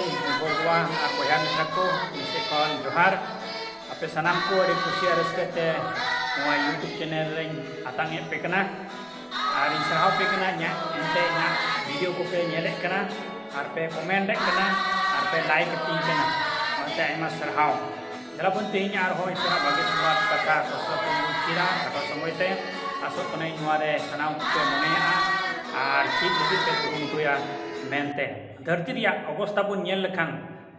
ᱨᱮᱱ ᱵᱚᱨᱜᱚᱣᱟ ᱟᱨ ᱵᱚᱭᱦᱟ ᱢᱤᱥᱨᱟ ᱠᱚ ᱥᱮᱫ ᱠᱷᱚᱱ ᱡᱚᱦᱟᱨ ᱟᱯᱮ ᱥᱟᱱᱟᱢ ᱠᱚ ᱟᱹᱰᱤ ᱠᱩᱥᱤ ᱨᱟᱹᱥᱠᱟᱹᱛᱮ ᱱᱚᱣᱟ YouTube ᱪᱮᱱᱮᱞ ᱨᱮᱧ ᱟᱛᱟᱝ ᱮᱫ ᱯᱮ ᱠᱟᱱᱟ ᱟᱨ ᱤᱧ ᱥᱟᱨᱦᱟᱣ ᱯᱮ ᱠᱟᱱᱟ ᱤᱧᱟᱹᱜ ᱵᱷᱤᱰᱤᱭᱳ ᱠᱚᱯᱮ ᱧᱮᱞᱮᱫ ᱠᱟᱱᱟ ᱟᱨ ᱯᱮ ᱠᱚᱢᱮᱱᱴ ᱮᱫ ᱠᱟᱱᱟ ᱟᱨ ᱯᱮ ᱞᱟᱭᱤᱠ ᱮᱛᱤᱧ ᱠᱟᱱᱟ ᱚᱱᱟᱛᱮ ᱟᱭᱢᱟ ᱥᱟᱨᱦᱟᱣ ᱫᱮᱞᱟᱵᱚᱱ ᱛᱮᱦᱮᱧ ᱟᱨᱦᱚᱸ ᱤᱥᱟᱹᱨᱟ ᱵᱷᱟᱜᱮ ᱥᱚᱢᱵᱟᱫ ᱠᱟᱛᱷᱟ ᱥᱚᱥᱚ ᱵᱚᱱ ᱪᱤᱨᱟ ᱠᱷᱟᱴᱚ ᱥᱚᱢᱚᱭ ᱛᱮ ᱟᱥᱚᱜ ᱠᱟᱹᱱᱟᱹᱧ ᱱᱚᱣᱟ ᱨᱮ ᱥᱟᱱᱟᱢ ᱠᱚᱯᱮ ᱢᱚᱱᱮᱭᱟᱜᱼᱟ ᱟᱨ ᱪᱮᱫ ᱞᱟᱹᱜᱤᱫ ᱯᱮ ᱠᱩᱨᱩᱢᱩᱴᱩᱭᱟ ᱢᱮᱱᱛᱮ ᱫᱷᱟᱹᱨᱛᱤ ᱨᱮᱭᱟᱜ ᱚᱵᱚᱥᱛᱷᱟ ᱵᱚᱱ ᱧᱮᱞ ᱞᱮᱠᱷᱟन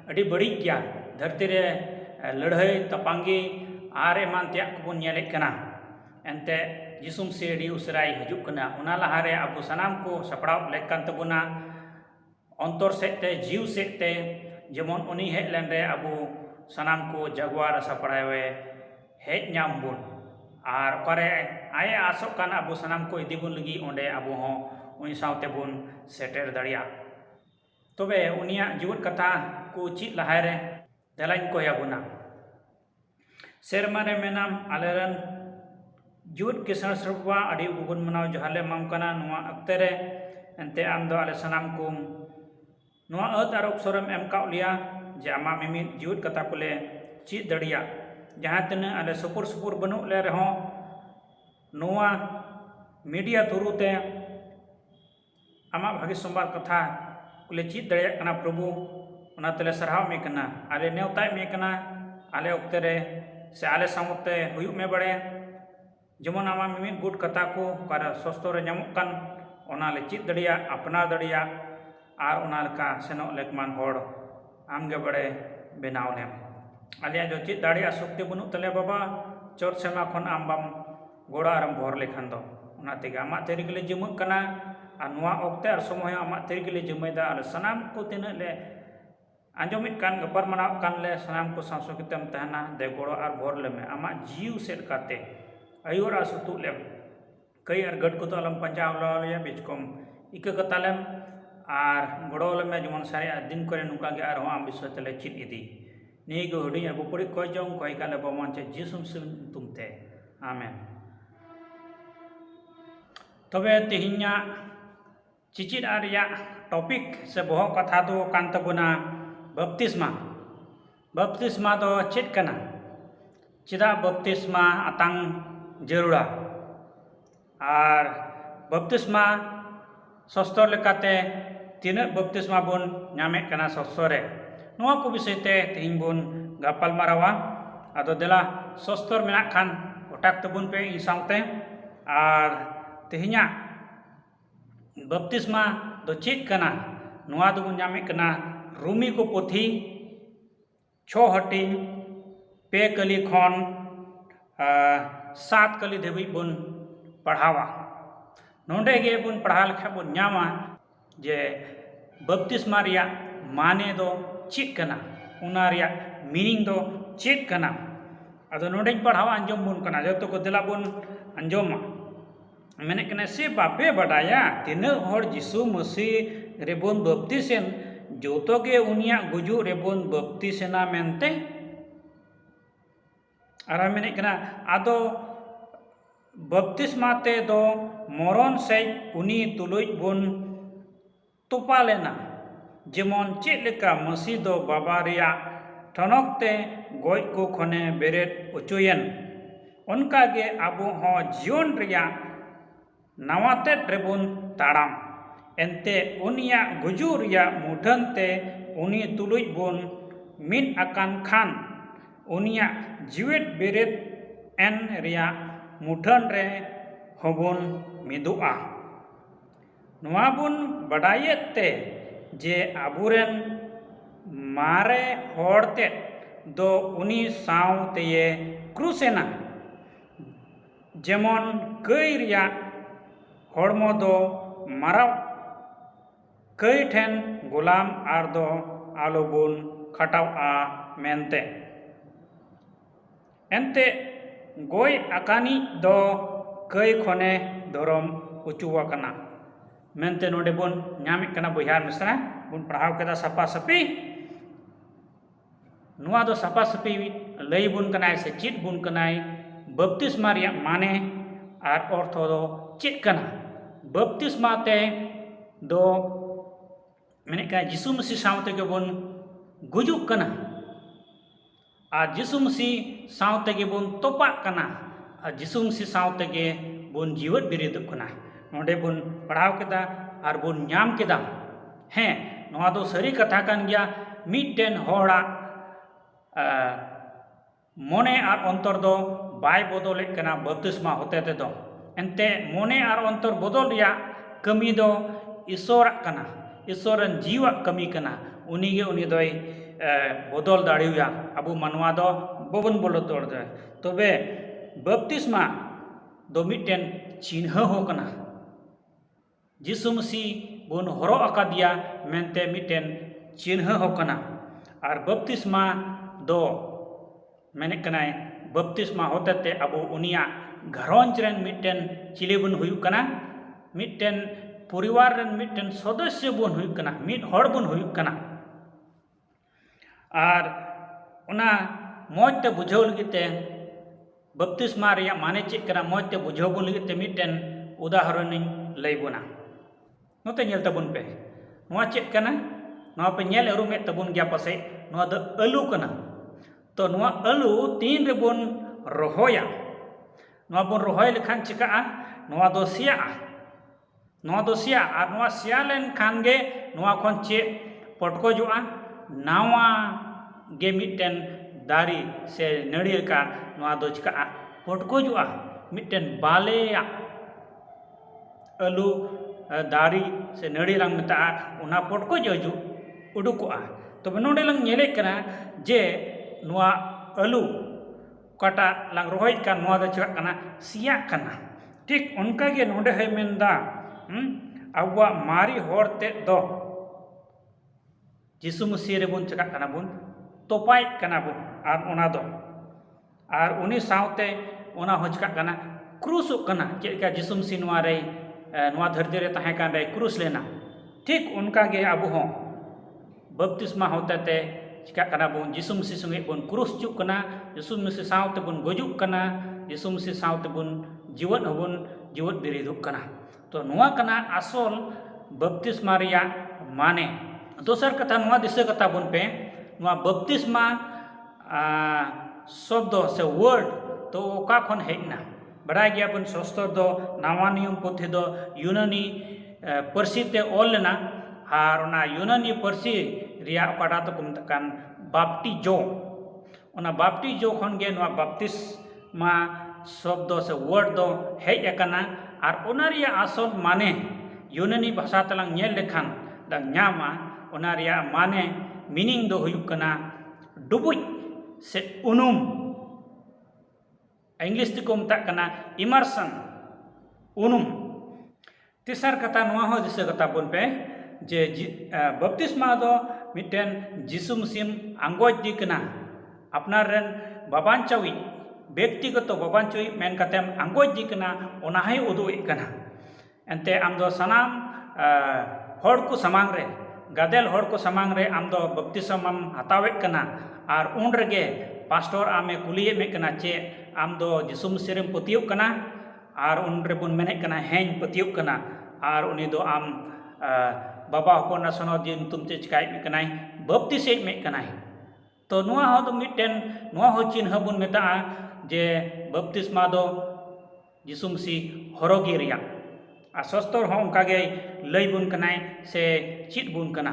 ᱟᱹᱰᱤ ᱵᱟᱹᱲᱤᱡ ᱜᱮᱭᱟ ᱫᱷᱟᱹᱨᱛᱤ ᱨᱮ ᱞᱟᱹᱲᱦᱟᱹᱭ ᱛᱟᱯᱟᱝᱜᱤ ᱟᱨ ᱮᱢᱟᱱ ᱛᱮᱭᱟᱜ ᱠᱚᱵᱚᱱ ᱧᱮᱞᱮᱫ ᱠᱟᱱᱟ ᱮᱱᱛᱮ ᱡᱤᱥᱩ ᱢᱟᱹᱥᱤᱦ ᱟᱹᱰᱤ ᱩᱥᱟᱹᱨᱟᱭ ᱦᱤᱡᱩᱜ ᱠᱟᱱᱟ ᱚᱱᱟ ᱞᱟᱦᱟᱨᱮ ᱟᱵᱚ ᱥᱟᱱᱟᱢ ᱠᱚ ᱥᱟᱯᱲᱟᱣ ᱞᱮᱠ ᱠᱟᱱ ᱛᱟᱵᱚᱱᱟ অন্তর সেতে জিউ সেতে যেমন উনি হেজ লেন রে আবু সানাম কো জাগুয়ার সাপড়ায়ে হেজ ñam bun আর করে আয়ে আসক কান আবু সানাম কো ইদিবুন লagi onde abu ho uni saute bun seter daria tobe unia jiwat kata ku chit lahai re delain ko yabuna serma re menam aleran jiwat kisan serba adi bugun manaw johale mam kana nuwa aktere ente am do ale sanam kum nuwa ot arok soram em kau lia je ama mimit jiwat kata kule chit daria jahan tina ale supur banuk le reho nuwa media turute ama bhagi sombal katha kule chit daria kana prabhu ona tele sarhaw me kana ale neutai me kana ale okte re se ale samote huyuk me bade jemon ama mimit good kata ko kara sosto re nyamuk kan ona le chit daria apnar daria ar ona leka senok lekman hor amge bade benaw lem alia jo chit daria sukti bunuk tele baba chor sema khon ambam goda aram bhor lekhan do ona tege ama terigile jemuk kana ar nuwa okte ar somoy ama terigile jemeda ar sanam ko tina le anjomit kan gapar manaw kan le sanam ko sansokitem tahna de goda ar bhor leme ama jiu set kate ayur asutu lem kai ar gad ko to alam panjaw la bichkom ika katalem ar godo leme jemon sari din kore nuka ge ar ho am biswa tele chit idi ni go hudi abu puri ko jong koi kale bomon che jisum sim tumte amen tobe tihinya cicit arya topik se boho katha do kan tabuna baptisma do chit kana chida baptisma atang jarura ar baptisma sostor lekate tina baptisma bun nyame kana sosore nuwa ko bisete tihin bun gapal marawa ado dela sostor menak kan otak tabun pe insangte ar tihinya baptisma do chit kana nuwa do bun nyame kana rumi ko pothi 6 hating pe kali khon 7 kali debi bun पढ़ावा नोंडे गे बुन पढ़ा लेखा बुन ᱧᱟᱢᱟ जे बपतिस्मा रिया माने दो check कना उना रिया meaning दो चेक कना अदो नोंडे पढ़ावा अंजम बुन कना जतो को दिला बुन अंजमा मेने कने से बापे बडाया तिना हर जिसु मसीह रेबुन बपतिसेन जोतो गे उनिया गुजु रेबुन बपतिसेना मेनते आरा मेने कना आदो baptisma te do moron sei uni tuluj bun tupalena jemon chit leka masi do baba ria thanok te goj ko khone beret uchuyen onka ge abu ho jion ria nawate trebun taram ente unia guju ria mudhan te uni tuluj bun min akan khan unia jiwet beret en ria मुठन रे हबुन मिदुआ नुआ बुन बडायते जे आबुरेन मारे होड़ते दो उनी सावते ये क्रूसेना जेमन कई रिया होड़मो दो माराव कई ठेन गुलाम आर दो आलोबुन खटाव आ मेनते एंते गोय आकानी दो कई खने धरम उचुवा कना मेनते नोडे बुन ᱧᱟᱢᱮ कना बहिया मिश्रा बुन पढ़ाव केदा सपा सपी नुआ दो सपा सपी लई बुन कनाय से चित बुन कनाय बपतिस्मा रिया माने आर अर्थ दो चित कना बपतिस्मा ते दो मेनेका जिसु मसीह सावते के बोन गुजुक कना और जिसु मसीह सावते के बोन तोपा कना और जिसु मसीह सावते के बोन जीवन बिरिदुक कना नोडे बोन पढ़ाव केदा और बोन ᱧᱟᱢ केदा हैं नोआ दो सरी कथा कान गया मिटन होड़ा मोने और अंतर दो बाय बदले कना बपतिस्मा होते ते दो एंते मोने और अंतर बदल रिया कमी दो ईश्वर कना ईश्वरन जीवा कमी कना उनीगे उनी दोय बदल दाड़िया अबु मनवा दो बबन बोलो तोड़ दे तबे बपतिस्मा दो मिटन चिन्ह हो कना जिसु मसीह बोन हरो अकादिया मेनते मिटन चिन्ह हो कना और बपतिस्मा दो मेने कनाय बपतिस्मा होते ते अबु उनिया घरोंज रेन मिटन चिले बन हुयु कना मिटन परिवार रेन मिटन सदस्य बन हुयु कना मिट हड़ बन हुयु कना और उना मौजते बुझाव लगिते बपतिस्मा रिया माने चेक कना मौजते बुझाव बन लगिते मिटन उदाहरण लई बोना नोते नेल तबुन पे नोआ चेक कना नोआ पे नेल एरुमे तबुन गया पासे नोआ द अलू कना तो नोआ अलू तीन रे बोन रोहोया नोआ बोन रोहोय लेखान चिका नोआ दो सिया और नोआ सिया लेन खानगे नोआ खन चे पटको जुआ नावा गे मिटन दारी से नड़ियल का नोआ दो चिका पटको जुआ मिटन बालेया अलू दारी से नड़ी लंग मता उना पटको जजु उडुकोआ तो नोडे लंग नेले कना जे नोआ अलू कटा लंग रोहय का नोआ द चिका कना सिया कना ठीक उनका गे नोडे है मेनदा अबवा मारी होरते दो जिसु मसीह रे बुन चिका कना बुन तोपाय कना बुन और उना दो और उनी सावते उना हो चिका कना क्रूस कना चेका जिसु मसीह नोआ रे नोआ धरती रे तहे कान रे क्रूस लेना ठीक उनका गे अब हो बपतिस्मा होते ते चिका कना बुन जिसु मसीह संगे बुन क्रूस चुक कना जिसु मसीह सावते बुन गजुक कना जिसु मसीह सावते बुन जीवन हबुन जीवन बिरिदुक कना तो नोआ कना आसल बपतिस्मा रिया माने दोसर कथा नोआ दिसे कथा बुन पे नोआ बपतिस्मा शब्द से वर्ड तो ओका खन हेना बड़ा गया बन शास्त्र दो नावा नियम पोथी दो यूनानी परसी ते ऑल लेना और ना यूनानी परसी रिया ओकाटा तो कुम तकान बाप्टिजो खन गे नोआ बपतिस्मा शब्द से वर्ड दो हेज अकना और ओना रिया आसल माने यूनानी भाषा तलांग नेल लेखान दा ᱧामा ओना रिया माने मीनिंग दो हुयुक कना डुबुज से उनुम इंग्लिश तक मता कना इमर्सन उनुम तेसर कथा नोआ हो दिसे कथा बोन पे जे बपतिस्मा दो मिटन जिसु मसीह आंगोज दी कना अपनार रेन बाबांचावी व्यक्तिगत बाबांचावी मेन कतेम आंगोज दी कना ओना है उदुए कना एंते आम दो सनाम हड़ को समांग रे गादेल हड़ को समांग रे आम दो बपतिस्मा हतावे कना और उन रगे पास्टर आमे कुलिये में कना चे आम दो जिसु मसीह रे पतियो कना और उन रे बुन मेने कना हें पतियो कना और उनी दो आम बाबा हपना सनो दिन तुम चे चिकाय में कनाय बपतिसे में कनाय तो नोआ हो तो मिटन नोआ हो चिन्ह बुन मेता जे बपतिस्मा दो जिसु मसीह हरोगी रिया आ सस्तर हो उनका गे लई बुन कनाय से चित बुन कना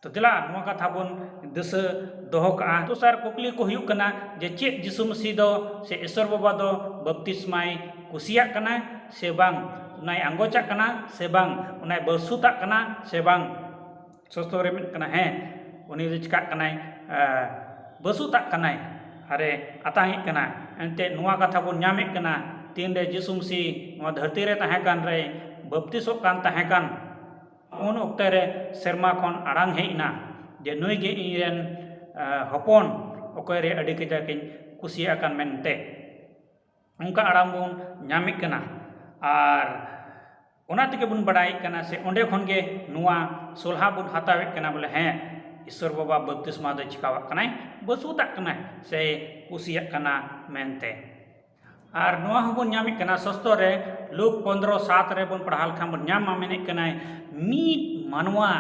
तो दिला नोआ कथा बुन दस दोहो का तो सार कुकली को हुयुक कना जे चेत जिसु मसीह दो से ईश्वर बाबा दो बपतिस्माय कुसिया कना से बांग उनाय आंगोचा कना से बांग उनाय बरसुता कना से बांग सस्तर रे कना है उनी चिका कनाय बसुता कनाय अरे अताही कना एंते नोआ कथा बुन ᱧामे कना तीन रे जिसु मसीह नोआ धरती रे तहे कान रे बपतिसो कान तहे कान उन ओक्ते रे सेरमा खन आड़ांग हेना जे नुई गे इरेन हपन ओकय रे अडी कजाकिन कुसिया कान मेनते उनका आड़ांग बुन ᱧामे कना और ओना तके बुन बड़ाई कना से ओंडे खन गे नोआ सोलहा बुन हतावे कना बोले हैं ईश्वर बाबा बपतिस्मा दो चिकावा कनाय बसुता कनाय से कुसिया कना मेनते और नोआ हबन नामिक कना सस्तो रे लुक 15:7 रे बन पढ़ाल खान बन नाम मेने कना मीट मानवा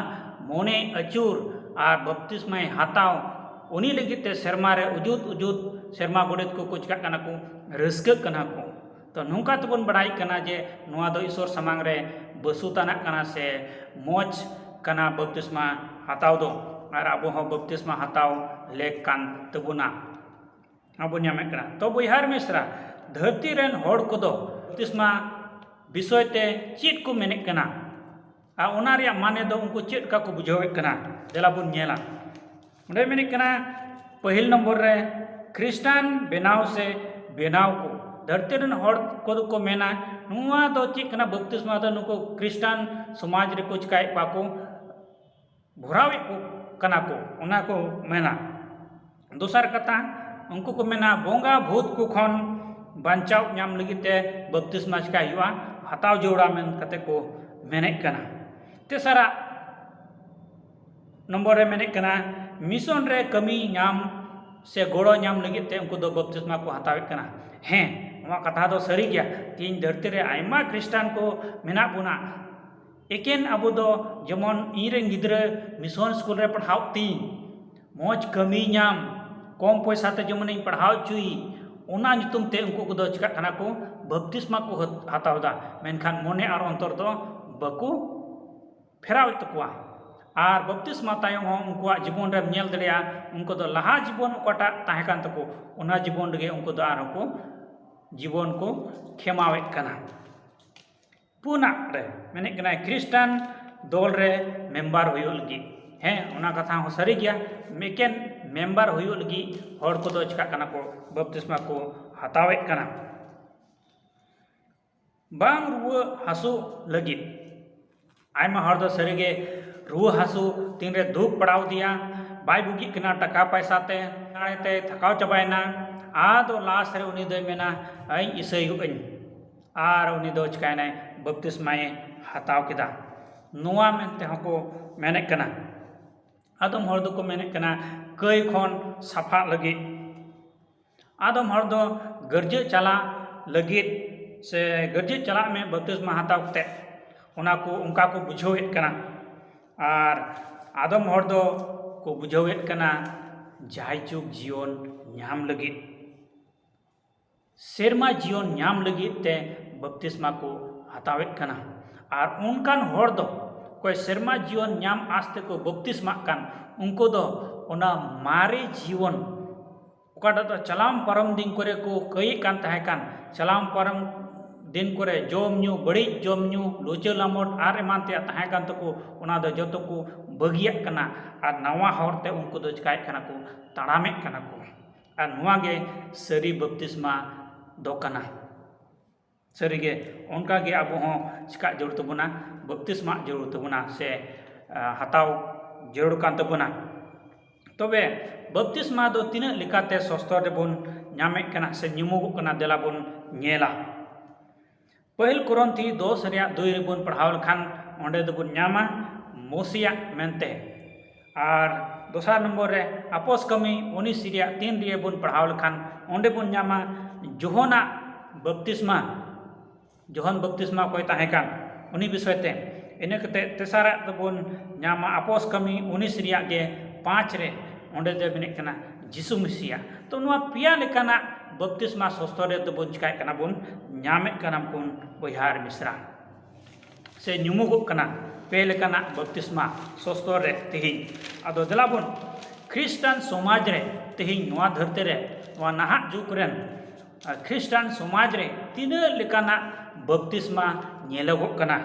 मोने अचूर और बपतिस्मा हताव उनी लगित ते शर्मा रे उजुत उजुत शर्मा गोडेत को कुछ कना को रस्क कना को तो नौका तबन बड़ाई कना जे नोआ दो ईश्वर समांग रे बसुताना कना से मोज कना बपतिस्मा हताव दो और अब हो बपतिस्मा हताव लेक कान तबुना अब नामे कना तो बहार मिश्रा धरती रेन होड़ को दो बपतिस्मा विषय ते चेत को मेने कना आ ओना रिया माने दो उनको चेत का को बुझावे कना देला बुन नेला उन्हें मेने कना पहल नंबर रे क्रिस्टान बेनाव से बेनाव को धरती रेन होड़ को मेना नुआ दो चेत कना बपतिस्मा दो नुको क्रिस्टान समाज रे कुछ काय पाको भरावे को कना को उना को मेना दूसर कथा उनको को मेना बोंगा भूत को खन बांचाव नाम लगिते बपतिस्मा चिका हुआ हताव जोड़ा मेन कते को मेने कना तेसरा नंबर रे मेने कना मिशन रे कमी नाम से गोड़ो नाम लगिते उनको दो बपतिस्मा को हतावे कना हैं वहाँ कथा दो सरी गया तीन धरती रे आयमा क्रिस्टान को मेना बुना एकेन अबो दो जेमन इरें गिद्रे मिशन स्कूल रे पढ़ाव ती मौज कमी नाम कम पैसा ते जेमन इन पढ़ाव चुई ओना नितुम ते उनको को दो चिका कना को बपतिस्मा को हतावदा मेनखान मोने और अंतर दो बको फेराव तकुआ और बपतिस्मा तायम हो उनको जीवन रे नेल दरिया उनको दो लहा जीवन ओकाटा ताहे कान तको ओना जीवन रे उनको दो आरो को जीवन को खेमावे कना पुना रे मेने कना क्रिस्टान दल रे मेंबर होयो लगी हैं ओना कथा हो सरी गया मेकेन मेंबर होयो लगी हर को दो चिका कना को बपतिस्मा को हतावे कना बांग रुआ हासु लगी आयमा हर दो सरी गे रुआ हासु तीन रे दुख पड़ाव दिया बाय बुगी कना टका पैसा ते थकाव चबायना आदो लास्ट रे उनी दो मेना आई इसई हुइन आर उनी दो चिकायना बपतिस्माए हताव किदा नोआ मेनते हको मेने कना आदम हर दो को मेने कना कई खन साफा लगी आदम हर दो गर्जे चला लगी से गर्जे चला में बपतिस्मा हताव ते उना को उनका को बुझावेत कना और आदम हर दो को बुझावेत कना जायचुक जीवन नाम लगी सेरमा जीवन नाम लगी ते बपतिस्मा को हतावेत कना और उनकान हर दो कोई सेरमा जीवन नाम आस्ते को बपतिस्मा कान उनको दो ओना मारे जीवन ओकाटा तो चलाम परम दिन करे को कई कान ताहे कान चलाम परम दिन करे जोम न्यू बड़ी जोम न्यू लोचे लामोट आर एमान ते ताहे कान तको ओना दो जतो को बगिया कना और नवा हरते उनको दो चिकाय कना को ताड़ामे कना को और नुआ गे सरी बपतिस्मा दो कना सरीगे उनका गे अब हों चिका जरूर तबना बपतिस्मा जरूर तबना से हताव जरूर कान तबना तबे बपतिस्मा दो तीन लिकाते सस्तो रे बन नामे कना से निमुगु कना देला बन नेला पहल कुरंथी 2 रे 2 रे बन पढ़ाव लखान ओंडे दो बन नामा मोसिया मेनते और दोसर नंबर रे आपोस कमी 19 रे 3 रे बन पढ़ाव लखान ओंडे बन नामा जोहना बपतिस्मा जोहन बपतिस्मा कोई ताहेकान उनी विषय ते इने कते तेसारा तबन नामा आपोस कमी 19 रिया गे 5 रे ओंडे दे बिने कना जिसु मसीहा तो नुआ पिया लेकाना बपतिस्मा सस्तो रे तबन चिकाय कना बन नामे कना कुन बहार मिश्रा से नुमुगु कना पे लेकाना बपतिस्मा सस्तो रे तिहि आदो दलाबन क्रिस्टान समाज रे तिहि नुआ धरते रे नुआ नाहा जुग रेन क्रिस्टान समाज रे तीन लेकाना बपतिस्मा नेलगो कना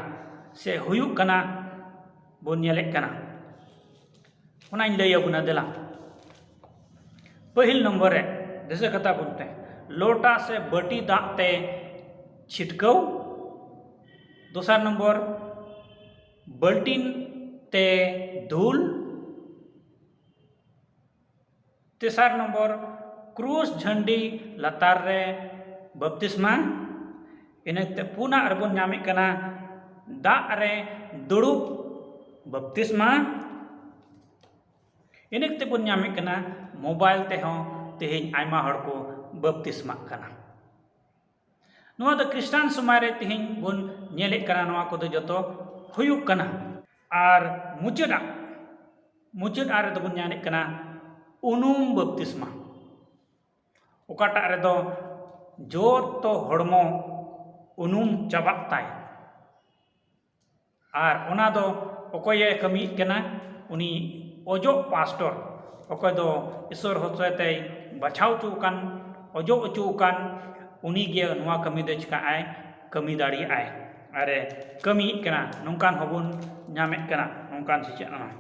से हुयुग कना बन नेले कना ओना इन लैया बुना देला पहल नंबर रे जैसे कथा बोलते लोटा से बटी दाते छिटकव दूसरा नंबर बल्टीन ते धूल तीसरा नंबर क्रूस झंडी लतार रे बपतिस्मा इनते पुना अरबन नामे कना दा रे दुड़ुब बपतिस्मा इनते बन नामे कना मोबाइल ते हों तेहें आयमा हड़ को बपतिस्मा कना ᱱᱚᱣᱟ ᱫᱚ ᱠᱷᱨᱤᱥᱴᱟᱱ ᱥᱚᱢᱟᱡᱽ ᱨᱮ ᱛᱮᱦᱮᱧ ᱵᱚᱱ ᱧᱮᱞᱮᱫ ᱠᱟᱱᱟ ᱱᱚᱣᱟ ᱠᱚᱫᱚ ᱡᱚᱛᱚ ᱦᱩᱭᱩᱜ ᱠᱟᱱᱟ ᱟᱨ ᱢᱩᱪᱟᱹᱫ ᱨᱮᱫᱚ ᱵᱚᱱ ᱧᱟᱢᱮᱫ ᱠᱟᱱᱟ ᱩᱱᱩᱢ ᱵᱟᱯᱛᱤᱥᱢᱟ ᱚᱠᱟᱴᱟᱜ ᱨᱮᱫᱚ ᱡᱚᱛᱚ ᱦᱚᱲᱢᱚ ᱩᱱᱩᱢ ᱪᱟᱵᱟᱜ ᱛᱟᱭ ᱟᱨ ᱚᱱᱟ ᱫᱚ ᱚᱠᱚᱭᱮ ᱠᱟᱹᱢᱤᱭᱮᱫ ᱠᱟᱱᱟ ᱩᱱᱤ ᱚᱡᱚᱜ ᱯᱟᱥᱴᱚᱨ ᱚᱠᱚᱭ ᱫᱚ ᱤᱥᱚᱨ ᱦᱚᱛᱮᱛᱮ ᱵᱟᱪᱷᱟᱣ ᱚᱪᱚ ᱟᱠᱟᱱ ᱚᱡᱚᱜ ᱚᱪᱚ ᱟᱠᱟᱱ ᱩᱱᱤᱜᱮ ᱱᱚᱣᱟ ᱠᱟᱹᱢᱤ ᱫᱚ ᱪᱤᱠᱟᱹᱜᱼᱟᱭ ᱠᱟᱹᱢᱤ ᱫᱟᱲᱮᱭᱟᱜᱼᱟᱭ ᱟᱨᱮ ᱠᱟᱹᱢᱤᱭᱮᱫ ᱠᱟᱱᱟ ᱱᱚᱝᱠᱟᱱ ᱦᱚᱸᱵᱚᱱ ᱧᱟᱢᱮᱫ ᱠᱟᱱᱟ ᱱᱚᱝᱠᱟᱱ ᱥᱮᱪᱮᱫ ᱚᱱᱟ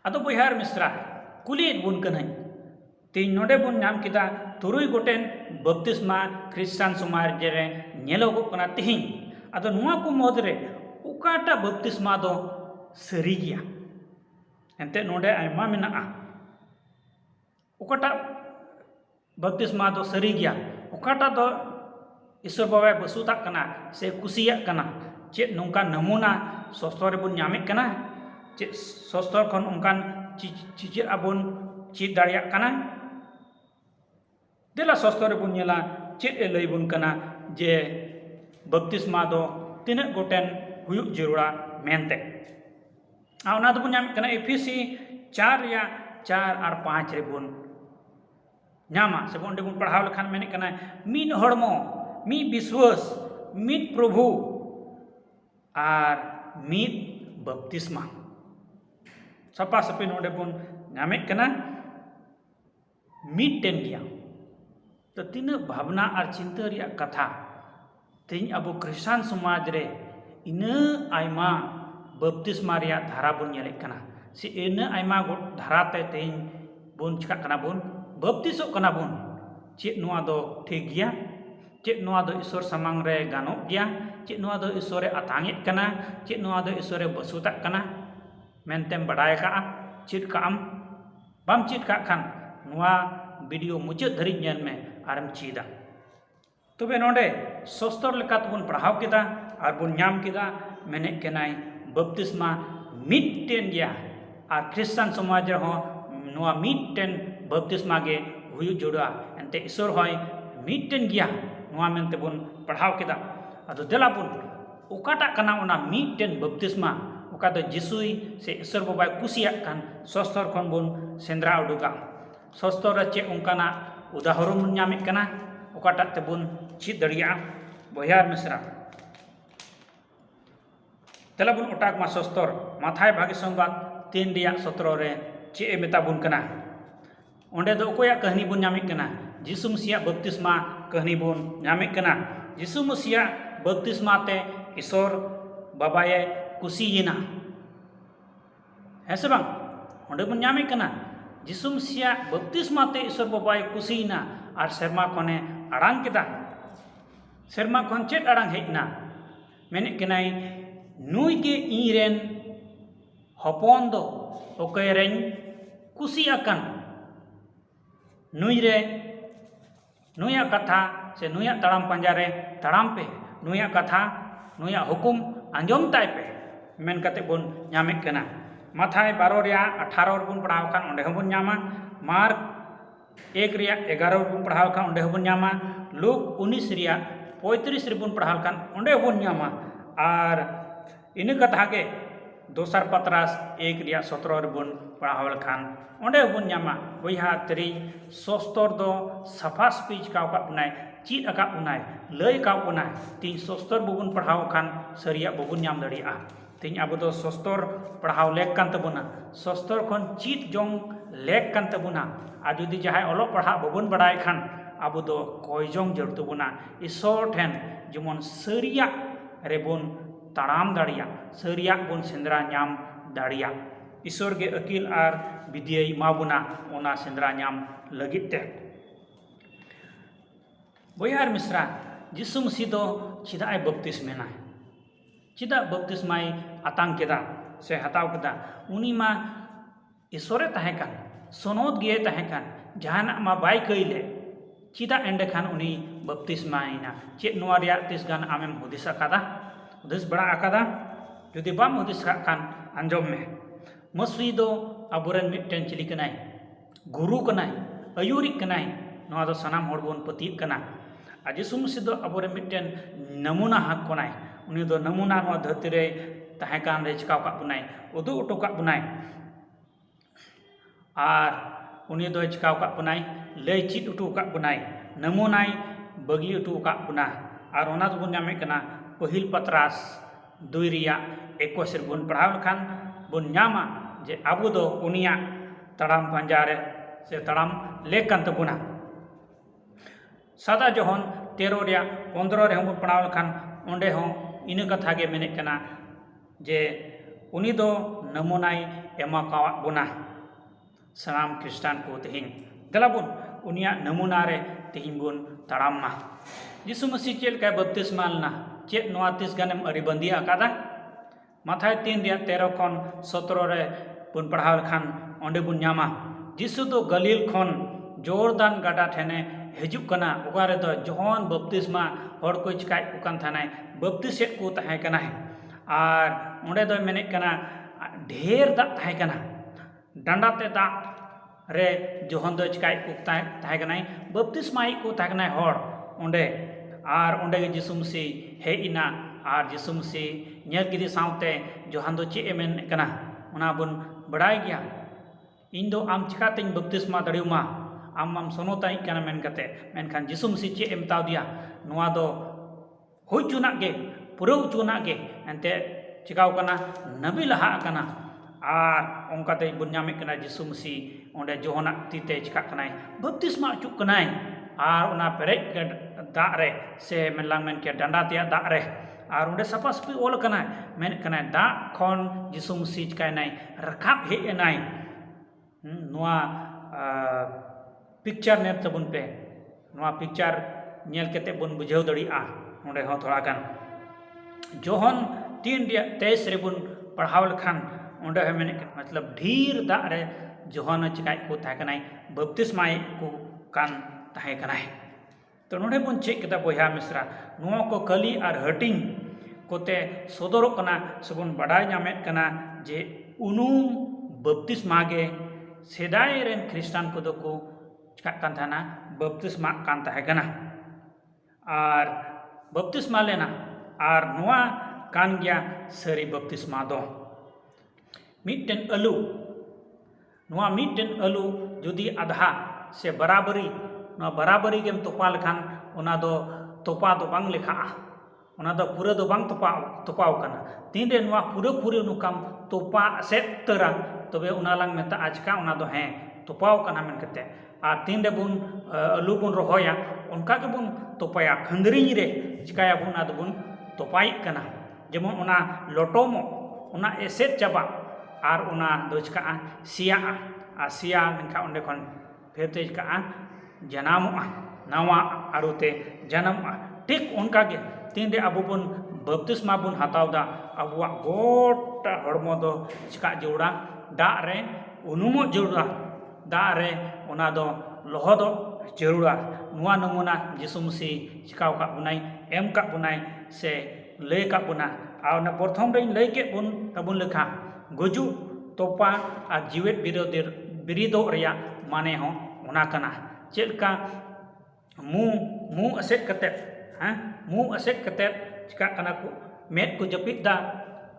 ᱟᱫᱚ ᱵᱚᱭᱦᱟ ᱟᱨ ᱢᱤᱥᱨᱟ ᱠᱩᱞᱤᱭᱮᱫ ᱵᱚᱱ ᱠᱟᱹᱱᱟᱹᱧ ᱛᱮᱦᱮᱧ ᱱᱚᱰᱮ ᱵᱚᱱ ᱧᱟᱢ ᱠᱮᱫᱟ 3 ᱜᱚᱴᱮᱱ ᱵᱟᱯᱛᱤᱥᱢᱟ ᱠᱷᱨᱤᱥᱴᱟᱱ ᱥᱚᱢᱟᱡᱽ ᱨᱮ ᱧᱮᱞᱚᱜᱚᱜ ᱠᱟᱱᱟ ᱛᱮᱦᱮᱧ ᱟᱫᱚ ᱱᱚᱣᱟ ᱠᱚ ᱢᱩᱫᱽᱨᱮ ᱚᱠᱟᱴᱟᱜ ᱵᱟᱯᱛᱤᱥᱢᱟ ᱫᱚ ᱥᱟᱹᱨᱤ ᱜᱮᱭᱟ ᱮᱱᱛᱮᱫ ᱱᱚᱰᱮ ᱟᱭᱢᱟ ᱢᱮᱱᱟᱜᱼᱟ ᱚᱠᱟᱴᱟᱜ ᱵᱟᱯᱛᱤᱥᱢᱟ ᱫᱚ ᱥᱟᱹᱨᱤ ᱜᱮᱭᱟ ᱚᱠᱟᱴᱟᱜ ᱫᱚ ᱤᱥᱚᱨ ᱵᱟᱵᱟᱭ ᱵᱟᱹᱥᱩᱛᱟᱜ ᱠᱟᱱᱟ ᱥᱮ ᱠᱩᱥᱤᱭᱟᱜ ᱠᱟᱱᱟ ᱪᱮᱫ ᱱᱚᱝᱠᱟᱱ ᱱᱟᱢᱩᱱᱟ ᱥᱚᱥᱛᱚᱨ ᱨᱮᱵᱚᱱ ᱧᱟᱢᱮᱫ ᱠᱟᱱᱟ ᱪᱮᱫ ᱥᱚᱥᱛᱚᱨ ᱠᱷᱚᱱ ᱚᱱᱠᱟᱱ ᱪᱮᱫ ᱟᱵᱚᱱ ᱪᱮᱫ ᱫᱟᱲᱮᱭᱟᱜ ᱠᱟᱱᱟ ᱫᱮᱞᱟ ᱥᱚᱥᱛᱚᱨ ᱨᱮᱵᱚᱱ ᱧᱮᱞᱟ ᱪᱮᱫ ᱞᱟᱹᱭ ᱵᱚᱱ ᱠᱟᱱᱟ ᱡᱮ ᱵᱟᱯᱛᱤᱥᱢᱟ ᱫᱚ ᱛᱤᱱᱟᱹᱜ ᱜᱚᱴᱮᱱ ᱦᱩᱭᱩᱜ ᱡᱟᱹᱨᱩᱲᱟ ᱢᱮᱱᱛᱮ ᱚᱱᱟ ᱫᱚᱵᱚᱱ ᱧᱟᱢᱮᱫ ᱠᱟᱱᱟ ᱮᱯᱷᱮᱥᱤ 4 ᱨᱮᱭᱟᱜ 4 ᱟᱨ 5 ᱨᱮᱵᱚᱱ ᱧᱟᱢᱟ ᱥᱮ ᱚᱸᱰᱮ ᱵᱚᱱ ᱯᱟᱲᱦᱟᱣ ᱞᱮᱠᱷᱟᱱ ᱢᱮᱱᱮᱫ ᱠᱟᱱᱟ ᱢᱤᱫ ᱦᱚᱲᱢᱚ ᱢᱤᱫ ᱵᱤᱥᱣᱟᱹᱥ ᱢᱤᱫ ᱯᱨᱚᱵᱷᱩ ᱟᱨ ᱢᱤᱫ ᱵᱟᱯᱛᱤᱥᱢᱟ ᱥᱟᱯᱟ ᱥᱟᱯᱤ ᱱᱚᱰᱮ ᱵᱚᱱ ᱧᱟᱢᱮᱫ ᱠᱟᱱᱟ ᱢᱤᱫᱴᱮᱱ ᱜᱮᱭᱟ तो तीना भावना और चिंता रिया कथा तेज अब ख्रिस्टान समाज रे इना आयमा बपतिस्मा रिया धारा बन नेलेकना से इना आयमा धाराते तेज बन चिका कना बन बपतिसो कना बन चेक नोआ दो ठीक गया चेक नोआ दो ईश्वर सामांग रे गानो गया चेक नोआ दो ईश्वर रे आतांगेत कना चेक नोआ दो ईश्वर रे बसुता कना मेनतेम बडाय का चित काम बाम चित का खान नोआ वीडियो मुचाद धरी नेल में आरम चीदा तबे नोडे सस्तर लेका तबन पढ़ाव केदा और बन नाम केदा मेने केनाय बपतिस्मा मिटटेन गया और ख्रिस्टान समाज रहो नोआ मिटटेन बपतिस्मा गे हुयु जोड़ा एंते ईश्वर होय मिटटेन गया नोआ मेनते बन पढ़ाव केदा अदो देला बन ओकाटा कना ओना मिटटेन बपतिस्मा ओका दो जिसुई से ईश्वर बाबाय कुसिया कान सस्तर खन बन सेंद्रा उडुगा सस्तर चे उनकाना उदाहरण बन नामिक कना ओकाटा तेबुन चीज दड़िया बयार मिश्रा तेला बुन ओटाक मा सस्तर माथाय भागे संबाद 3 रिया 17 रे चे मेता बुन कना ओंडे दो ओकोया कहानी बुन नामिक कना यीशु मसीह बपतिस्मा कहानी बुन नामिक कना यीशु मसीह बपतिस्मा ते ईश्वर बाबाये कुसियेना है से बांग ओंडे बुन नामिक कना यीशु मसीह बपतिस्मा ते ईश्वर बाबाय कुसियेना और सेरमा खने आड़ांग केदा सेरमा खन चेत आड़ांग हेजना मेने केनाय नुई गे इरेन हपन दो ओकरेन कुसी अकन नुई रे नुया कथा से नुया तड़ाम पंजारे तड़ाम पे नुया कथा नुया हुकुम आंजम ताय पे मेन कते बन नामेक कना माथाय 12 रिया 18 बन पढ़ाव खान ओंडे हबन नामा मार्क 1 रिया 11 बन पढ़ाव खान ओंडे हबन नामा लूक 19 रिया 35 रिबन पढ़ाव खान ओंडे हबन नामा और इन कथा के दोसर पत्रास 1 रिया 17 रिबन पढ़ाव खान ओंडे हबन नामा बया तरी सस्तर दो सफा स्पीच का बनाय चीज अका बनाय लय का बनाय तीन सस्तर बबन पढ़ाव खान सरिया बबन नाम दड़िया तीन अब दो सस्तर पढ़ाव लेक कान तबना सस्तर खन चीज जोंग लेक कान तबना आ जुदी जहाय ओलो पढ़ा बबन बड़ाय खान अब दो कयजोंग जरूर तबना ईश्वर ठेन जेमन सरिया रेबन ताड़ाम दाड़िया सरिया बन सेंद्रा नाम दाड़िया ईश्वर के अकिल और विद्याय माबुना ओना सेंद्रा नाम लगिते बयार मिश्रा यीशु मसीह दो चिदाय बपतिस्मेना चिदा बपतिस्माय आतांग केदा से हताव केदा उनी मा ईश्वरे तहेकान सनोद गे तहेकान जहाना मा बाय कइले चिदा एंडे खान उनी बपतिस्मायना चेत नोआ रिया तिसगान आमेम हुदिस आकादा हुदिस बड़ा आकादा जुदी बाम हुदिस खान अंजम में मसुई दो अबुरन मिटन चिली कनाय गुरु कनाय अयुरी कनाय नोआ दो सनाम होड़ बोन पति कना और जिसु मसीह दो अब मिट्टन नमूना हक कोनाय उनी दो नमूना नवा धरती रे तहे कान रे चिकाव का बुनाय उदु उटो का बुनाय और उनी दो चिकाव का बुनाय लय चित उटो का बुनाय नमूनाय बगी उटो का बुना और ओना दो बुन नामे कना पहिल पत्रास 2 रिया 21 बुन पढ़ाव लखान बुन नामा जे आबो दो उनिया तड़ाम पंजारे से तड़ाम लेकन तबुना सदा जोहन 13 रिया 15 रे हम पढ़ाव लखान ओंडे हो इन कथा गे मेने कना जे उनी दो नमूनाय एमा कावा बुना सनाम क्रिस्टान को तेहिं दलाबुन उनिया नमूना रे तेहिं बुन तड़ामा जिसु मसीह चेल का बपतिस्मा लना चे नोआ तिस गानेम अरिबंदी आकादा माथाय 3 रिया 13 खन 17 रे बुन पढ़ाव लखान ओंडे बुन ᱧᱟᱢᱟ जिसु दो गलील खन जोरदान गाडा ठेने हिजुक कना ओगारे दो जोहन बपतिस्मा हर को चिकाय को कान थानाय बपतिसेट को ताहे कना और ओंडे दो मेने कना ढेर दा ताहे कना डांडाते दा रे जोहन दो चिकाय को ताहे कना बपतिस्मा को ताहे कना हर ओंडे और ओंडे गे जिसु मसीह हे इना और जिसु मसीह नेल गिदी साउते जोहन दो चे एमेन कना ओना बुन बड़ाय गया इन दो आम चिकातें बपतिस्मा दड़ियुमा आम सोनोताई कना मेन कते मेनखान जिसु मसीह चे एम ताव दिया नोआ दो हुई चुना गे पुरौ चुना गे एंते चिकाव कना नबी लहा कना और ओंकाते बुन ᱧᱟᱢᱮ कना जिसु मसीह ओंडे जोहना तीते चिका कनाय बपतिस्मा चुक कनाय और ओना पेरेज दा रे से मेनलांग मेन के डांडा तिया दा रे और ओंडे सफा सफी ओल कनाय मेन कनाय दा खन जिसु मसीह चिकायनाय रखाब हे एनाय नोआ पिक्चर नेल तबुन पे नोआ पिक्चर नेल केते बुन बुझाव दड़िया ओंडे हो थोड़ा गान जोहन 3 रिया 23 रे बुन पढ़ाव लखान ओंडे है मेने मतलब ढीर दा रे जोहन चिकाय को ताहे कनाय बपतिस्माय को कान ताहे कनाय तो नोडे बुन चेक केदा बोया मिश्रा नोआ को कली और हटिंग कोते सदरो कना सबुन बडाय ᱧᱟᱢᱮᱫ कना जे उनुम बपतिस्मा गे सेदाय रेन ख्रिस्टान को दो को चिका कान थाना बपतिस्मा कान ताहे कना और बपतिस्मा लेना और नोआ कान गया सरी बपतिस्मा दो मिटन अलू नोआ मिटन अलू जुदी आधा से बराबरी नोआ बराबरी गेम तोपा लखान ओना दो तोपा दो बांग लेखा ओना दो पूरा दो बांग तोपाव कना तीन रे नोआ पूरे नुकाम तोपा सेट तरा तबे ओना लांग मेता आजका ओना दो है तोपाव कना मेन कते आ तीन रे बुन अलू बुन रोहोया उनका के बुन तोपाया खंदरी रे चिकाया बुन आ बुन तोपाई कना जेमन ओना लोटोमो ओना एसेट चाबा और ओना दो चिका सिया आ सिया मेनखा ओंडे खन फेरते चिका जनामोआ नवा आरुते जन्मआ ठीक उनका के तीन रे अबो बुन बपतिस्मा बुन हतावदा अबुआ गोटा हड़मो दो चिका जोड़ा दा रे उनुमो जोड़ा दा रे ओना दो लोहदो जरूरा नुआ नमूना जिसु मसीह चिकाव का बुनाई एम का बुनाई से लय का बुना और ना प्रथम रे लय के बुन तबुन लेखा गुजु तोपा और जीवेत बिरिदो रिया माने हो ओना कना चेलका मु असेट कते हां मु असेट कते चिका कना को मेट को जपित दा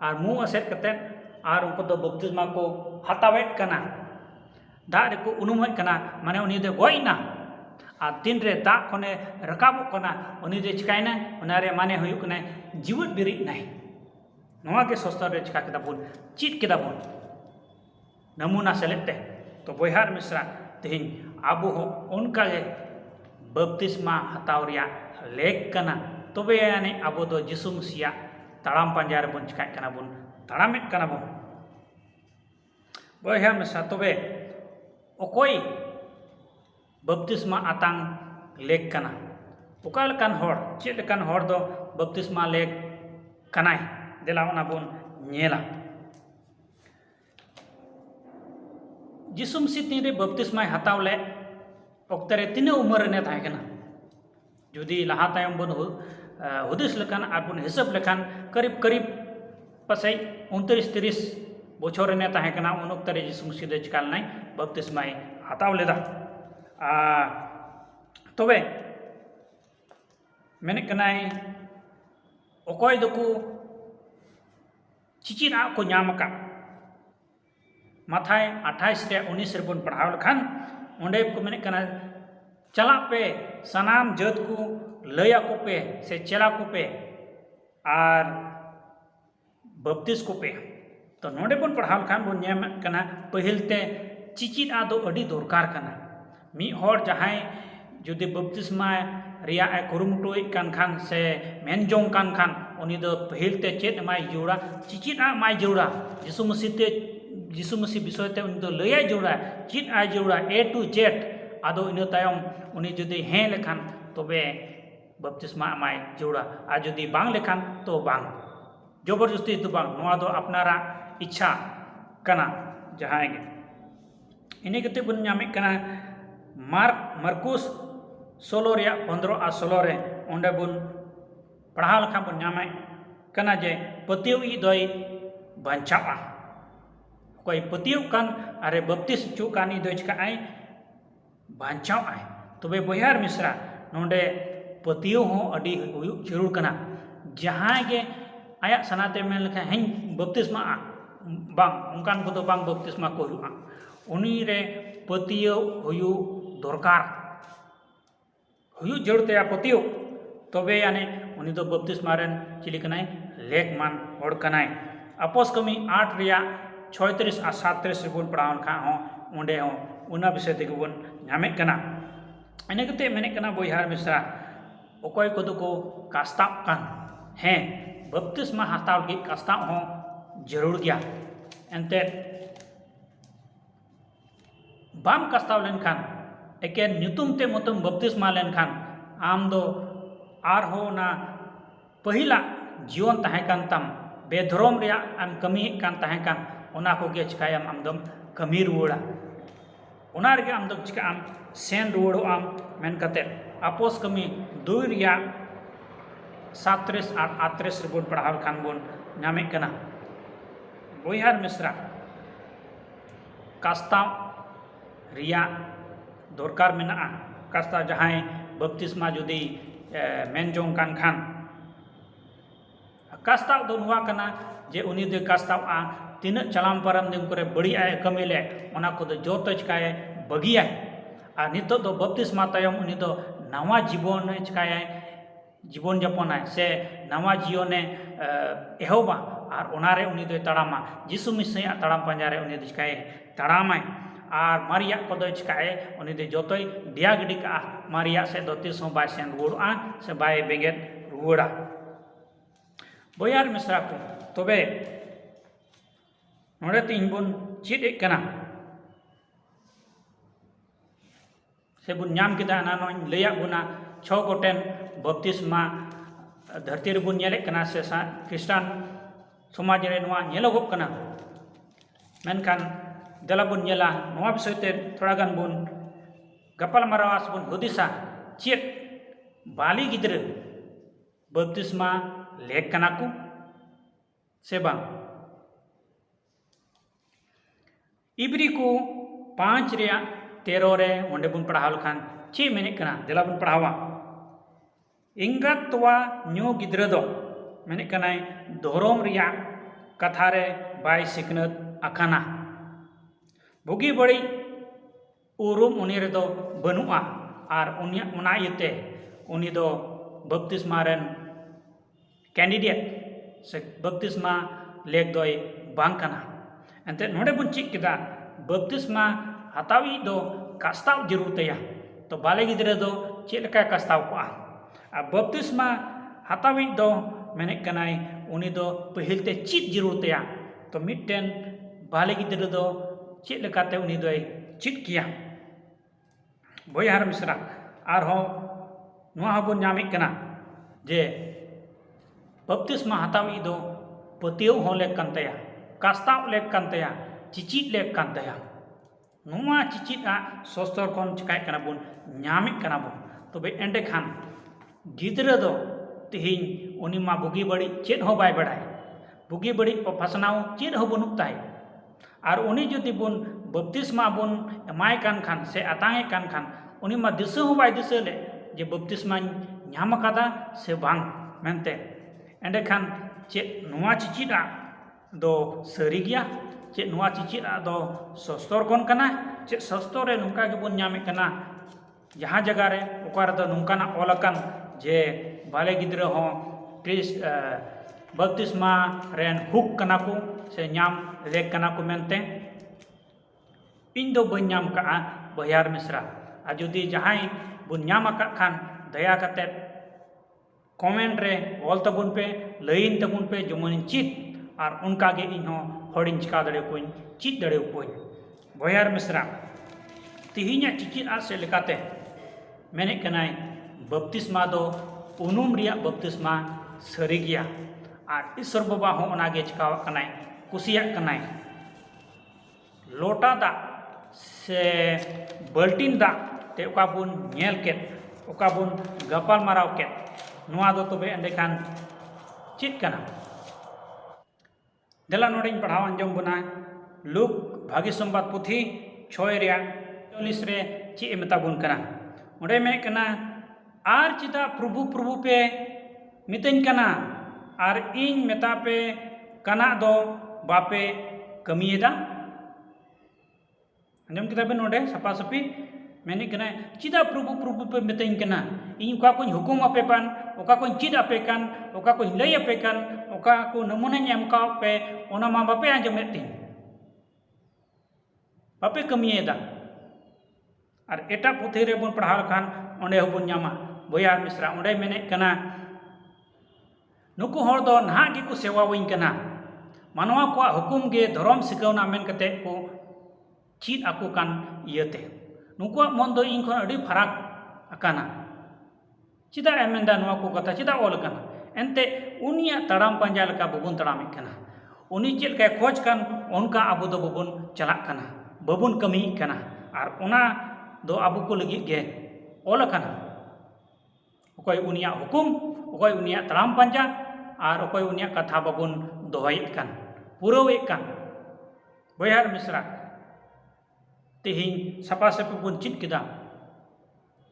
और मु असेट कते और उनको दो बपतिस्मा को हतावेट कना दा रे को उनुमय कना माने उनी दे गोइना आ तीन रे दा खने रकाबो कना उनी दे चिकायना ओना रे माने हुयु कना जीवत बिरित नाय नोआ के सस्तर रे चिका केदा बुन चित केदा बुन नमूना सेलेते तो बोहार मिश्रा तेहिं आबो हो उनका गे बपतिस्मा हताव रिया लेक कना तबे यानी आबो दो जिसु मसीह तड़ाम पंजार बुन चिकाय कना बुन तड़ामेट कना बुन बोहार मिश्रा तबे ओकोई बपतिस्मा आतांग लेक कना ओका लेकान हर चेद लेकान हर दो बपतिस्मा लेक कनाय देला ओना बुन नेला जिसु मसीह तीन रे बपतिस्मा हताव ले ओक्ते रे तीन उमर ने ताहे कना जुदी लहा तायम बुन हुदिस लेकान आर बुन हिसाब लेकान करीब करीब पसै 29-30 बछर ने ताहे कना उन ओक्ते रे जिसु मसीह दे चिकाल नाय बपतिस्मा हताव लेदा तबे मेने कनाई ओकोय दोको चिचिन आ को नाम का माथाय 28 रे 19 रे बन पढ़ाव लखान ओंडे को मेने कना चला पे सनाम जत को लया को पे से चला को पे और बपतिस को पे तो नोडे बन पढ़ाव लखान बन नाम कना पहिलते चिचिन आ दो अडी दरकार कना मी हर जहाय जुदि बपतिस्मा रिया ए कुरुमुटुय कान खान से मेनजोंग कान खान उनी दो पहिलते चेत माय जोड़ा चिचिन आ माय जोड़ा यीशु मसीह विषय ते उनी दो लया जोड़ा चित आ जोड़ा ए टू जेड आदो इन तायम उनी जुदि हे लेखान तबे बपतिस्मा माय जोड़ा आ जुदि बांग लेखान तो बांग जबरदस्ती तो बांग नोआ दो अपनारा इच्छा कना जहाय गे इने कते बन नामे कना मार्कुस 16 रे 15 आ 16 रे ओंडे बन पढ़ाव लखा बन नामे कना जे पतिव ई दोय बांचावा कोई पतिव कान अरे बपतिस चु कानी दोय चका आय बांचाव आय तबे बयार मिश्रा नोंडे पतिव हो अडी हुयु जरूर कना जहां गे आया सनाते मेन लखा हें बपतिस्मा बांग उनकान को तो बांग बपतिस्मा को हुआ उनी रे पतिव हुयु दरकार हुयु जरूरत या पतिव तबे यानी उनी दो बपतिस्मा रेन चिली कनाय लेक मान होड़ कनाय अपोस कमी 8 रिया 36 आ 37 रे बन पढ़ावन खा हो ओंडे हो उना विषय ते बन नामे कना इने कते मेने कना बोयहार मिश्रा ओकोय को को कास्ताव कान है बपतिस्मा हाताव के कास्ताव हो जरूर गया एंते बाम कास्ताव लेन खान एके न्यूतुम ते मतुम बपतिस्मा लेन खान आम दो आर हो ना पहिला जीवन तहे कान तम बेधर्म रे आम कमी कान तहे कान ओना को गे चिकायम आमदम कमी रुवाड़ा ओना रे आमदम चिका आम सेन रुवाड़ो आम मेन कते अपोस कमी 2 रिया 37 और 38 रे बन पढ़ाव खान बन नामे कना बोयहार मिश्रा कास्ताव रिया दरकार मेना कास्ता जहां बपतिस्मा जुदी मेनजोंग कान खान कास्ताव दो नुआ कना जे उनी दे कास्ताव आ तीन चलाम परम दिन करे बड़ी आय कमेले ओना को दो जोत चकाय बगिया आ नितो दो बपतिस्मा तायम उनी दो नवा जीवन चकाय जीवन जापन है से नवा जीवने एहोबा और ओनारे उनी दो तड़ामा यीशु मसीह तड़ाम पंजारे उनी दो चकाय तड़ामाय और मारिया को दो चकाए उनी दो जोतोय दिया गडी का मारिया से दो तीस बाय सेन रुवाड़ा से बाय बेगेट रुवाड़ा बोयार मिश्रा को तबे नोडे तीन बुन चिद कना से बुन नाम किदा ना नो लया बुना 6 गोटेन बपतिस्मा धरती रे बुन नेले कना से क्रिस्टान समाज रे नोआ नेलोगोग कना मेनखान दला बुन नेला नोआ विषय ते थोड़ा गान बुन गपाल मारावास बुन हुदिसा चेत बाली गिद्र बपतिस्मा लेक कना को से बांग इब्री को 5 रिया 13 रे ओंडे बुन पढ़ाव लखान ची मेने कना दला बुन पढ़ावा इंगत तवा न्यू गिद्र दो मेने कनाय धोरोम रिया कथा रे बाय सिकनत अखाना बुगी बड़ी उरुम उनी रे दो बनुआ और उना इते उनी दो बपतिस्मा रेन कैंडिडेट से बपतिस्मा लेक दोय बांग कना एंते नोडे बुन चिक किदा बपतिस्मा हतावी दो कास्ताव जरूर तया तो बाले गिद्रे दो चेक लका कास्ताव को आ बपतिस्मा हतावी दो मेने कनाय उनी दो पहिलते चित जरूर तया तो मिटन बाले गिद्रे दो चेक लकाते उनी दोय चित किया बोयहार मिश्रा आर हो नोआ हबन नामे कना जे बपतिस्मा हतावी दो पतियो हो लेक कान तया कास्ताव लेक कान तया चिचित लेक कान तया नुआ चिचित आ सोस्तर कोन चिकाय कना बुन नामे कना बुन तबे एंडे खान गिद्र दो तिहिन उनी मा बुगी बड़ी चेद हो बाय बड़ाय बुगी बड़ी फसनाव चेद हो बनुक ताय और उनी जुदी बुन बपतिस्मा बुन एमाय कान खान से अतांगे कान खान उनी मा दिस हो बाय दिस ले जे बपतिस्मा ᱧᱟᱢ ᱟᱠᱟᱫᱟ ᱥᱮ ᱵᱟᱝ ᱢᱮᱱᱛᱮ ᱮᱸᱰᱮᱠᱷᱟᱱ ᱪᱮᱫ ᱱᱚᱣᱟ ᱪᱤᱪᱤᱫᱟᱜ ᱫᱚ ᱥᱟᱹᱨᱤ ᱜᱮᱭᱟ? ᱪᱮᱫ ᱱᱚᱣᱟ ᱪᱤᱪᱤᱫᱟᱜ ᱫᱚ ᱥᱚᱥᱛᱚᱨ ᱠᱷᱚᱱ ᱠᱟᱱᱟ? ᱪᱮᱫ ᱥᱚᱥᱛᱚ ᱨᱮ ᱱᱚᱝᱠᱟ ᱜᱮᱵᱚᱱ ᱧᱟᱢᱮᱫ ᱠᱟᱱᱟ ᱡᱟᱦᱟᱸ ᱡᱟᱭᱜᱟ ᱨᱮ ᱚᱠᱟ ᱨᱮᱫᱚ ᱱᱚᱝᱠᱟᱱᱟᱜ ᱚᱞ ᱟᱠᱟᱱ ᱡᱮ ᱵᱟᱞᱮ ᱜᱤᱫᱽᱨᱟᱹ ᱦᱚᱸ ᱵᱟᱯᱛᱤᱥᱢᱟ ᱨᱮᱱ ᱦᱩᱠ ᱠᱟᱱᱟ ko se nyam lek kana ko mente ᱤᱧ ᱫᱚ ᱵᱟᱹᱧ ᱧᱟᱢ ᱠᱟᱜᱼᱟ ᱵᱚᱭᱦᱟᱨ ᱢᱤᱥᱨᱟ ᱟᱨ ᱡᱩᱫᱤ ᱡᱟᱦᱟᱸᱭ ᱵᱚᱱ ᱧᱟᱢ ᱟᱠᱟᱫ ᱠᱷᱟᱱ ᱫᱟᱭᱟ ᱠᱟᱛᱮᱫ ᱠᱚᱢᱮᱱᱴ ᱨᱮ ᱚᱞ ᱛᱟᱵᱚᱱ ᱯᱮ ᱞᱟᱹᱭᱟᱹᱧ ᱛᱟᱵᱚᱱ ᱯᱮ ᱡᱮᱢᱚᱱᱤᱧ ᱪᱮᱫ ᱟᱨ ᱚᱱᱠᱟᱜᱮ ᱤᱧᱦᱚᱸ ᱦᱚᱲᱤᱧ ᱪᱤᱠᱟᱹ ᱫᱟᱲᱮᱭᱟᱠᱚᱣᱟᱹᱧ ᱪᱮᱫ ᱫᱟᱲᱮᱭᱟᱠᱚᱣᱟᱹᱧ ᱵᱚᱭᱦᱟᱨ ᱢᱤᱥᱨᱟ ᱛᱮᱦᱮᱧᱟᱜ ᱪᱤᱪᱤᱫ ᱟᱜ ᱥᱮᱫ ᱞᱮᱠᱟᱛᱮ ᱢᱮᱱᱮᱫ ᱠᱟᱱᱟᱭ ᱵᱟᱯᱛᱤᱥᱢᱟ ᱫᱚ ᱩᱱᱩᱢ ᱨᱮᱭᱟᱜ ᱵᱟᱯᱛᱤᱥᱢᱟ ᱥᱟᱹᱨᱤ ᱜᱮᱭᱟ ᱟᱨ ᱤᱥᱥᱚᱨ ᱵᱟᱵᱟ ᱦᱚᱸ ᱚᱱᱟᱜᱮ ᱪᱤᱠᱟᱣᱟᱜ ᱠᱟᱱᱟᱭ ᱠᱩᱥᱤᱭᱟᱜ ᱠᱟᱱᱟᱭ ᱞᱚᱴᱟ ᱫᱟᱜ ᱥᱮ ᱵᱟᱹᱞᱴᱤᱱ ᱫᱟᱜ te oka bun nyel ket oka bun gapal marau ket noa do tobe endekan chit kana dela noding padhaw anjom buna luk bhagi sombat puthi 6 reya 40 re chi emeta bun kana onde me kana ar chida prabhu prabhu pe mitañ kana ar ᱤᱧ ᱢᱮᱛᱟ ᱯᱮ ᱠᱟᱱᱟ ᱫᱚ ᱵᱟᱯᱮ ᱠᱟᱹᱢᱤᱭᱮᱫᱟ ᱟᱸᱡᱚᱢ ᱠᱮᱫᱟ ᱵᱮᱱ ᱱᱚᱰᱮ ᱥᱟᱯᱟ ᱥᱟᱯᱤ ᱢᱮᱱᱮᱫ ᱠᱟᱱᱟ ᱪᱮᱫᱟᱜ ᱯᱨᱚᱵᱷᱩ ᱯᱨᱚᱵᱷᱩ ᱯᱮ ᱢᱤᱛᱟᱹᱧ ᱠᱟᱱᱟ ᱤᱧ ᱚᱠᱟ ᱠᱚᱧ ᱦᱩᱠᱩᱢ ᱟᱯᱮ ᱠᱟᱱ ᱚᱠᱟ ᱠᱚᱧ ᱪᱮᱫ ᱟᱯᱮ ᱠᱟᱱ ᱚᱠᱟ ᱠᱚᱧ ᱞᱟᱹᱭ ᱟᱯᱮ ᱠᱟᱱ ᱚᱠᱟ ᱠᱚ ᱱᱟᱢᱩᱱᱟᱧ ᱮᱢ ᱠᱟᱣ ᱯᱮ ᱚᱱᱟ ᱢᱟ ᱵᱟᱯᱮ ᱟᱸᱡᱚᱢᱮᱫ ᱛᱤᱧ ᱵᱟᱯᱮ ᱠᱟᱹᱢᱤᱭᱮᱫᱟ ᱟᱨ ᱮᱴᱟᱜ ᱯᱩᱛᱷᱤ ᱨᱮᱵᱚᱱ ᱯᱟᱲᱦᱟᱣ ᱞᱮᱠᱷᱟᱱ ᱚᱸᱰᱮ ᱦᱚᱸᱵᱚᱱ ᱧᱟᱢᱟ ᱵᱚᱭᱦᱟ ᱢᱤᱥᱨᱟ ᱚᱸᱰᱮ ᱢᱮᱱᱮᱫ ᱠᱟᱱᱟ नुकु हर दो नाग गे को सेवावኝ कना मानवा को हुकुम गे धर्म सिकावना मेन कते को चीत आको कान इयते नुकु मन दो इन खन अडी फराक अकाना चिदा एमेंदा नवा को कथा चिदा ओल कना एंते उनिया तड़ाम पंजा लका बबुन तड़ाम कना उनी चेल का खोज कान उनका अबु दो बबुन चलाक कना बबुन कमी कना आर उना दो अबु को लगी गे ओल कना ओकय उनिया हुकुम ओकय उनिया तड़ाम पंजा और अकोय उनिया कथा बाबुन दोहयेद कान पुरौएद कान बयहार मिश्रा तेहिं सपा सपी बुन चित केदा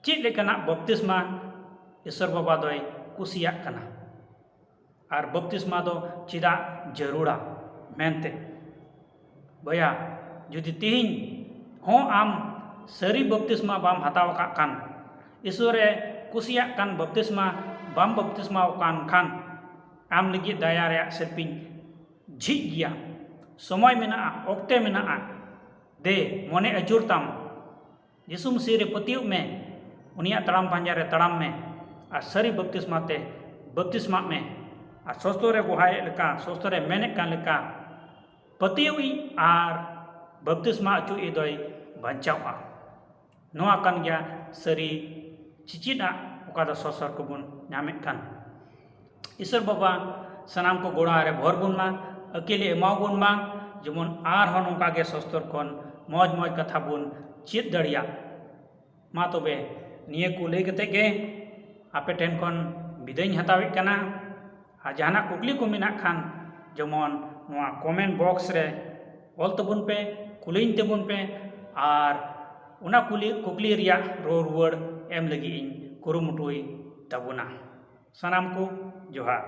चेद लेकाना बपतिस्मा ईश्वर बाबा दोय कुसियाक काना और बपतिस्मा दो चिदा जरूरा मेनते बया जुदि तेहिं हों आम सरी बपतिस्मा बाम हताव का कान ईश्वरे कुसियाक कान बपतिस्मा बाम बपतिस्मा कान खान आम लगी दया रे सेल्पिन झिक गया समय मेना ओक्ते मेना दे मने अजुर ताम यीशु मसीह रे पतियु में उनिया तड़ाम पांजा रे तड़ाम में और सरी बपतिस्मा में और सोस्तो रे गोहाय लेका सोस्तो रे मेने कान लेका पतियुई और बपतिस्मा अचु इदोय बंचावा नोआ कान गया सरी चिचिदा ओका दो सोसर को बुन नामे कान ईश्वर बाबा सनाम को गोड़ा रे भर बुन मा अकेले एमाव बुन मा जेमन आर हन ओका गे सस्तर कोन मौज मौज कथा बुन चेद दड़िया मा तबे निये को लई कते गे आपे टेन कोन बिदायñ हतावेत कना आ जहाना कुकली को मेना खान जेमन नोआ कमेंट बॉक्स रे ऑल तबुन पे कुलिñ तबुन पे are Una कुकली Riya row रुवाड़ M लगी इन कुरुमुटुई तबुना सनाम को जोहार।